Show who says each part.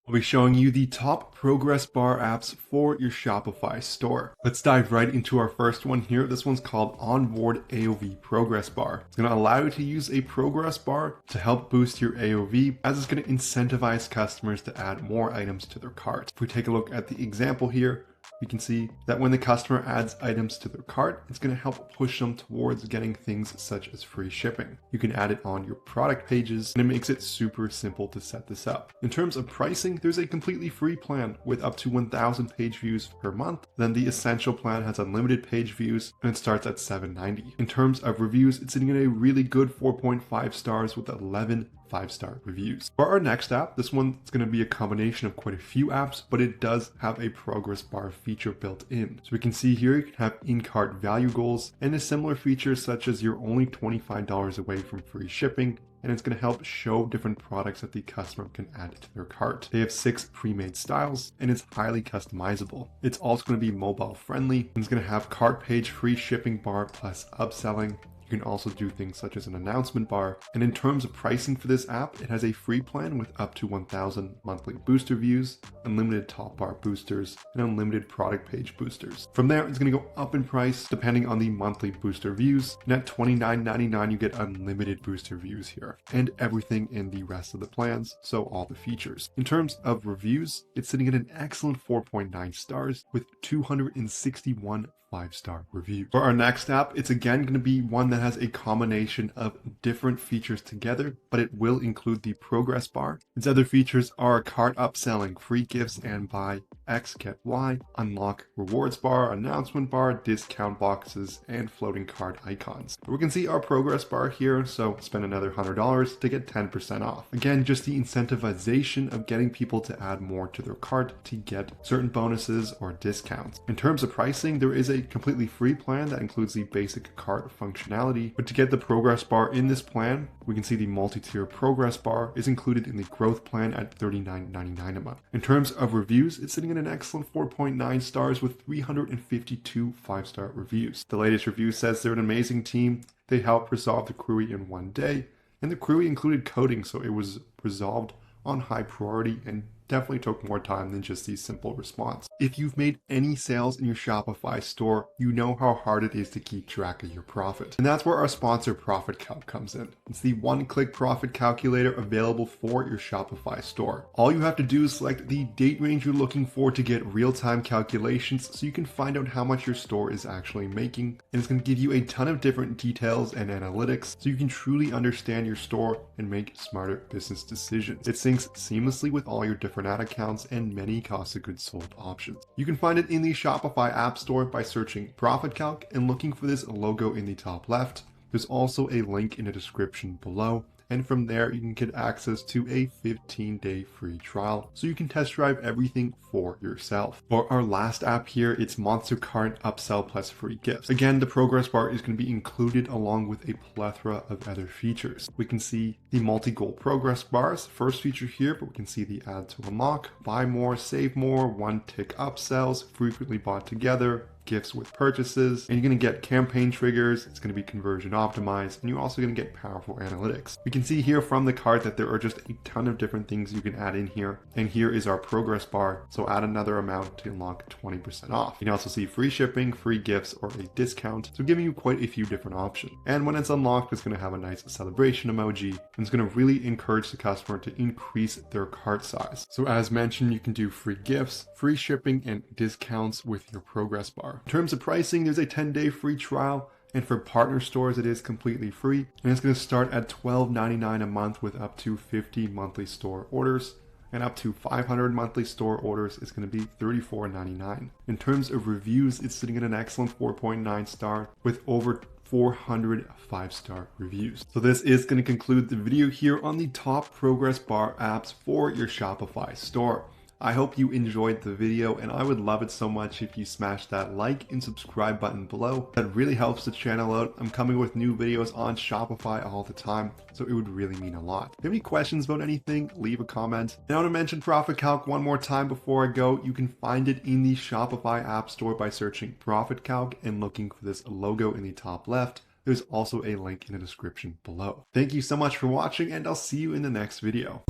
Speaker 1: I'll be showing you the top progress bar apps for your Shopify store. Let's dive right into our first one here. This one's called Onboard AOV Progress Bar. It's going to allow you to use a progress bar to help boost your AOV, as it's going to incentivize customers to add more items to their cart. If we take a look at the example here, you can see that when the customer adds items to their cart, it's going to help push them towards getting things such as free shipping. You can add it on your product pages, and it makes it super simple to set this up. In terms of pricing, there's a completely free plan with up to 1,000 page views per month. Then the essential plan has unlimited page views, and it starts at $7.90. In terms of reviews, it's sitting at a really good 4.5 stars with 11 5-star reviews. For our next app, this one is going to be a combination of quite a few apps, but it does have a progress bar feature built in. So we can see here you can have in-cart value goals and a similar feature such as you're only $25 away from free shipping, and it's going to help show different products that the customer can add to their cart. They have 6 pre-made styles, and it's highly customizable. It's also going to be mobile friendly, and it's going to have cart page free shipping bar plus upselling. You can also do things such as an announcement bar. And in terms of pricing for this app, it has a free plan with up to 1,000 monthly booster views, unlimited top bar boosters, and unlimited product page boosters. From there, it's going to go up in price depending on the monthly booster views. And at $29.99, you get unlimited booster views here and everything in the rest of the plans. So all the features. In terms of reviews, it's sitting at an excellent 4.9 stars with 261 5-star review. For our next app, it's again going to be one that has a combination of different features together, but it will include the progress bar. Its other features are cart upselling, free gifts and buy X get Y, unlock rewards bar, announcement bar, discount boxes, and floating cart icons. We can see our progress bar here, so spend another $100 to get 10% off. Again, just the incentivization of getting people to add more to their cart to get certain bonuses or discounts. In terms of pricing, there is a completely free plan that includes the basic cart functionality, but to get the progress bar in this plan, we can see the multi-tier progress bar is included in the growth plan at $39.99 a month. In terms of reviews, it's sitting at an excellent 4.9 stars with 352 5-star reviews. The latest review says they're an amazing team. They helped resolve the query in one day, and the query included coding, so it was resolved on high priority and definitely took more time than just the simple response. If you've made any sales in your Shopify store, you know how hard it is to keep track of your profit. And that's where our sponsor Profit Calc comes in. It's the one-click profit calculator available for your Shopify store. All you have to do is select the date range you're looking for to get real-time calculations so you can find out how much your store is actually making. And it's going to give you a ton of different details and analytics so you can truly understand your store and make smarter business decisions. It syncs seamlessly with all your different ad accounts and many cost of goods sold options. You can find it in the Shopify App Store by searching Profit Calc and looking for this logo in the top left. There's also a link in the description below, and from there you can get access to a 15-day free trial so you can test drive everything for yourself. For our last app here, it's Monster Cart Upsell plus free gifts. Again, the progress bar is going to be included along with a plethora of other features. We can see the multi-goal progress bars, first feature here, but we can see the add to unlock, buy more, save more, one-tick upsells, frequently bought together, gifts with purchases, and you're going to get campaign triggers. It's going to be conversion optimized, and you're also going to get powerful analytics. We can see here from the cart that there are just a ton of different things you can add in here, and here is our progress bar, so add another amount to unlock 20% off. You can also see free shipping, free gifts, or a discount, so giving you quite a few different options. And when it's unlocked, it's going to have a nice celebration emoji, and it's going to really encourage the customer to increase their cart size. So as mentioned, you can do free gifts, free shipping, and discounts with your progress bar. In terms of pricing, there's a 10-day free trial, and for partner stores, it is completely free, and it's going to start at $12.99 a month with up to 50 monthly store orders, and up to 500 monthly store orders is going to be $34.99. In terms of reviews, it's sitting at an excellent 4.9 star with over 400 5-star reviews. So this is going to conclude the video here on the top progress bar apps for your Shopify store. I hope you enjoyed the video, and I would love it so much if you smash that like and subscribe button below. That really helps the channel out. I'm coming with new videos on Shopify all the time, so it would really mean a lot. If you have any questions about anything, leave a comment. And I want to mention Profit Calc one more time before I go. You can find it in the Shopify App Store by searching Profit Calc and looking for this logo in the top left. There's also a link in the description below. Thank you so much for watching, and I'll see you in the next video.